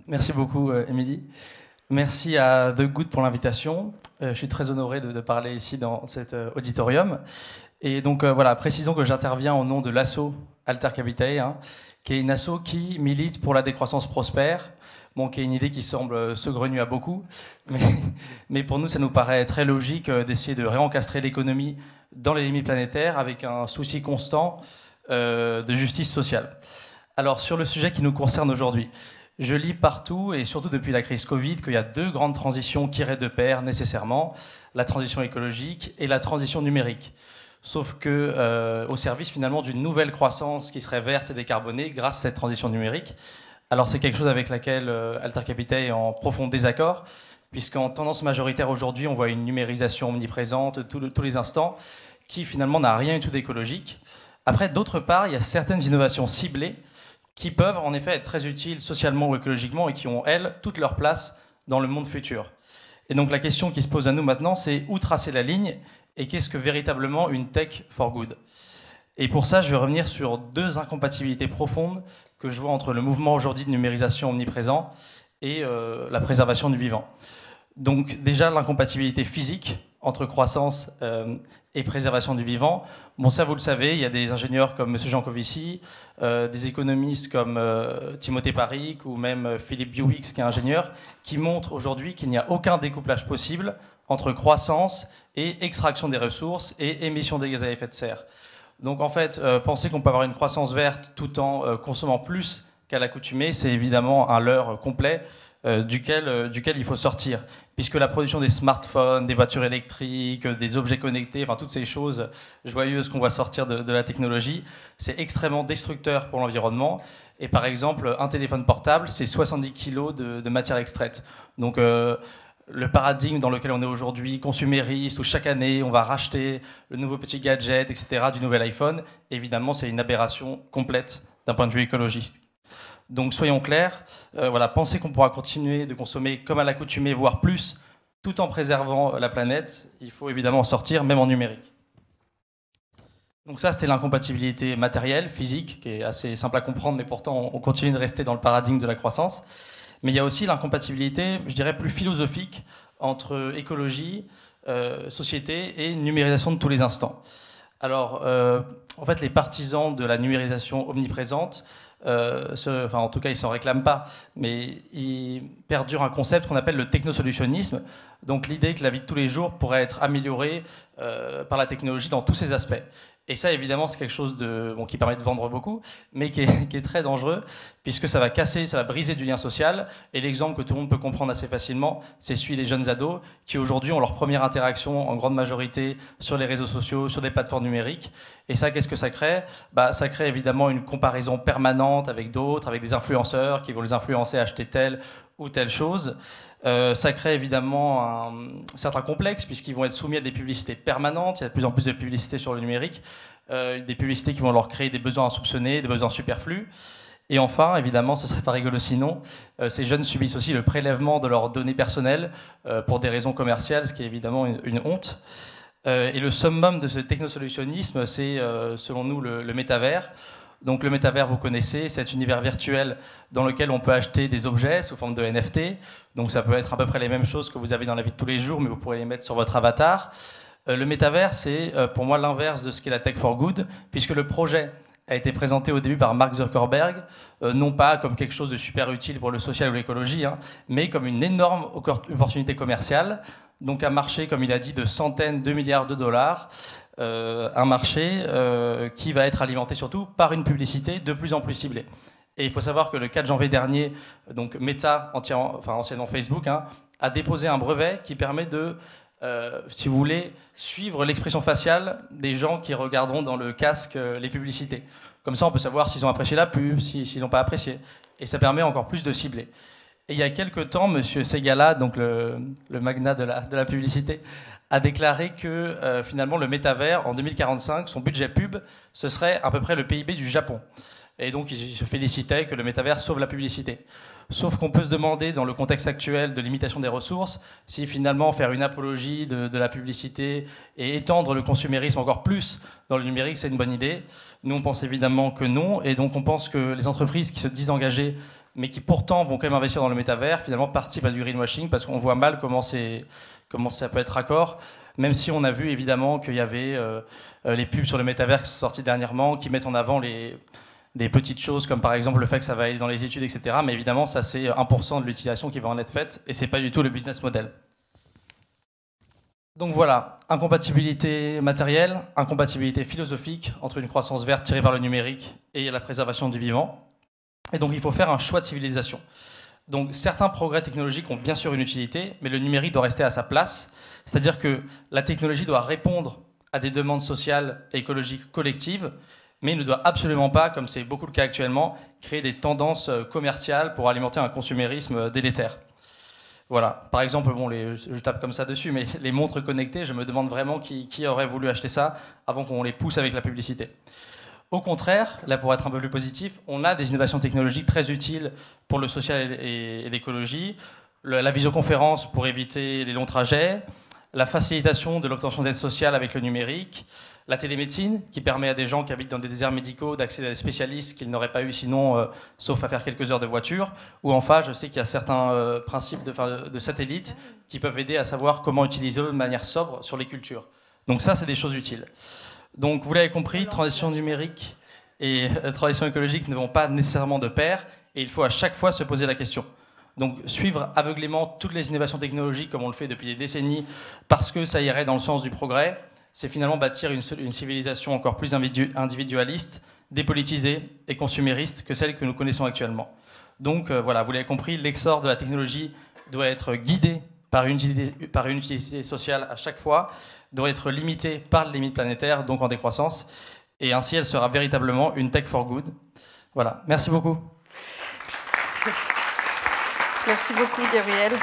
Merci beaucoup, Émilie. Merci à The Good pour l'invitation. Je suis très honoré de parler ici dans cet auditorium. Et donc voilà, précisons que j'interviens au nom de l'asso Alter Capitae, qui est une asso qui milite pour la décroissance prospère, qui est une idée qui semble saugrenue à beaucoup, mais pour nous, ça nous paraît très logique d'essayer de réencastrer l'économie dans les limites planétaires avec un souci constant de justice sociale. Alors, sur le sujet qui nous concerne aujourd'hui, je lis partout, et surtout depuis la crise Covid, qu'il y a deux grandes transitions qui iraient de pair nécessairement, la transition écologique et la transition numérique. Sauf que au service finalement d'une nouvelle croissance qui serait verte et décarbonée grâce à cette transition numérique. Alors c'est quelque chose avec laquelle Alter Capitae est en profond désaccord, puisqu'en tendance majoritaire aujourd'hui, on voit une numérisation omniprésente tous les instants, qui finalement n'a rien du tout d'écologique. Après, d'autre part, il y a certaines innovations ciblées qui peuvent en effet être très utiles socialement ou écologiquement et qui ont, elles, toute leur place dans le monde futur. Et donc la question qui se pose à nous maintenant, c'est où tracer la ligne et qu'est-ce que véritablement une tech for good. Et pour ça, je vais revenir sur deux incompatibilités profondes que je vois entre le mouvement aujourd'hui de numérisation omniprésent et la préservation du vivant. Donc déjà, l'incompatibilité physique entre croissance et préservation du vivant. Bon, ça, vous le savez, il y a des ingénieurs comme M. Jean Covici, des économistes comme Timothée Parikh ou même Philippe Biouix, qui est ingénieur, qui montrent aujourd'hui qu'il n'y a aucun découplage possible entre croissance et extraction des ressources et émission des gaz à effet de serre. Donc en fait, penser qu'on peut avoir une croissance verte tout en consommant plus qu'à l'accoutumée, c'est évidemment un leurre complet duquel il faut sortir. Puisque la production des smartphones, des voitures électriques, des objets connectés, enfin toutes ces choses joyeuses qu'on voit sortir de la technologie, c'est extrêmement destructeur pour l'environnement. Et par exemple, un téléphone portable, c'est 70 kilos de matière extraite. Donc le paradigme dans lequel on est aujourd'hui, consumériste, où chaque année on va racheter le nouveau petit gadget, etc., du nouvel iPhone, évidemment c'est une aberration complète d'un point de vue écologiste. Donc soyons clairs, penser qu'on pourra continuer de consommer comme à l'accoutumée, voire plus, tout en préservant la planète, il faut évidemment en sortir, même en numérique. Donc ça, c'était l'incompatibilité matérielle, physique, qui est assez simple à comprendre, mais pourtant on continue de rester dans le paradigme de la croissance. Mais il y a aussi l'incompatibilité, je dirais, plus philosophique entre écologie, société et numérisation de tous les instants. Alors, en fait, les partisans de la numérisation omniprésente, en tout cas, ils ne s'en réclament pas, mais ils perdurent un concept qu'on appelle le technosolutionnisme, donc l'idée que la vie de tous les jours pourrait être améliorée par la technologie dans tous ses aspects. Et ça, évidemment, c'est quelque chose qui permet de vendre beaucoup, mais qui est très dangereux, puisque ça va casser, ça va briser du lien social. Et l'exemple que tout le monde peut comprendre assez facilement, c'est celui des jeunes ados, qui aujourd'hui ont leur première interaction en grande majorité sur les réseaux sociaux, sur des plateformes numériques. Et ça, qu'est-ce que ça crée ? Ça crée évidemment une comparaison permanente avec d'autres, avec des influenceurs qui vont les influencer à acheter telle ou telle chose. Ça crée évidemment un certain complexe puisqu'ils vont être soumis à des publicités permanentes. Il y a de plus en plus de publicités sur le numérique, des publicités qui vont leur créer des besoins insoupçonnés, des besoins superflus. Et enfin, évidemment, ce serait pas rigolo sinon, ces jeunes subissent aussi le prélèvement de leurs données personnelles pour des raisons commerciales, ce qui est évidemment une honte. Et le summum de ce technosolutionnisme, c'est selon nous le métavers. Donc le métavers, vous connaissez, c'est cet univers virtuel dans lequel on peut acheter des objets sous forme de NFT. Donc ça peut être à peu près les mêmes choses que vous avez dans la vie de tous les jours, mais vous pourrez les mettre sur votre avatar. Le métavers, c'est pour moi l'inverse de ce qu'est la tech for good, puisque le projet a été présenté au début par Mark Zuckerberg, non pas comme quelque chose de super utile pour le social ou l'écologie, mais comme une énorme opportunité commerciale, donc un marché, comme il a dit, de centaines de milliards de dollars, un marché qui va être alimenté surtout par une publicité de plus en plus ciblée. Et il faut savoir que le 4 janvier dernier, donc Meta, anciennement Facebook, a déposé un brevet qui permet de, si vous voulez, suivre l'expression faciale des gens qui regarderont dans le casque les publicités. Comme ça, on peut savoir s'ils ont apprécié la pub, s'ils n'ont pas apprécié. Et ça permet encore plus de cibler. Et il y a quelques temps, M. Segala, donc le magnat de la publicité, a déclaré que finalement le métavers, en 2045, son budget pub, ce serait à peu près le PIB du Japon. Et donc il se félicitait que le métavers sauve la publicité. Sauf qu'on peut se demander, dans le contexte actuel de limitation des ressources, si finalement faire une apologie de la publicité et étendre le consumérisme encore plus dans le numérique, c'est une bonne idée. Nous, on pense évidemment que non. Et donc on pense que les entreprises qui se disent engagées mais qui pourtant vont quand même investir dans le métavers, finalement participent à du greenwashing, parce qu'on voit mal comment ça peut être raccord, même si on a vu évidemment qu'il y avait les pubs sur le métavers qui sont sortis dernièrement, qui mettent en avant des petites choses, comme par exemple le fait que ça va aller dans les études, etc. Mais évidemment, ça c'est 1% de l'utilisation qui va en être faite, et c'est pas du tout le business model. Donc voilà, incompatibilité matérielle, incompatibilité philosophique entre une croissance verte tirée vers le numérique et la préservation du vivant. Et donc il faut faire un choix de civilisation. Donc certains progrès technologiques ont bien sûr une utilité, mais le numérique doit rester à sa place. C'est-à-dire que la technologie doit répondre à des demandes sociales et écologiques collectives, mais il ne doit absolument pas, comme c'est beaucoup le cas actuellement, créer des tendances commerciales pour alimenter un consumérisme délétère. Voilà. Par exemple, bon, je tape comme ça dessus, mais les montres connectées, je me demande vraiment qui aurait voulu acheter ça avant qu'on les pousse avec la publicité. Au contraire, là pour être un peu plus positif, on a des innovations technologiques très utiles pour le social et l'écologie, la visioconférence pour éviter les longs trajets, la facilitation de l'obtention d'aide sociale avec le numérique, la télémédecine qui permet à des gens qui habitent dans des déserts médicaux d'accéder à des spécialistes qu'ils n'auraient pas eu sinon, sauf à faire quelques heures de voiture, ou enfin je sais qu'il y a certains principes de satellites qui peuvent aider à savoir comment utiliser de manière sobre sur les cultures. Donc ça c'est des choses utiles. Donc vous l'avez compris, transition numérique et transition écologique ne vont pas nécessairement de pair, et il faut à chaque fois se poser la question. Donc suivre aveuglément toutes les innovations technologiques comme on le fait depuis des décennies parce que ça irait dans le sens du progrès, c'est finalement bâtir une civilisation encore plus individualiste, dépolitisée et consumériste que celle que nous connaissons actuellement. Donc voilà, vous l'avez compris, l'essor de la technologie doit être guidé par une utilité sociale à chaque fois, doit être limitée par les limites planétaires, donc en décroissance, et ainsi elle sera véritablement une tech for good. Voilà, merci beaucoup. Merci beaucoup, Gabriel.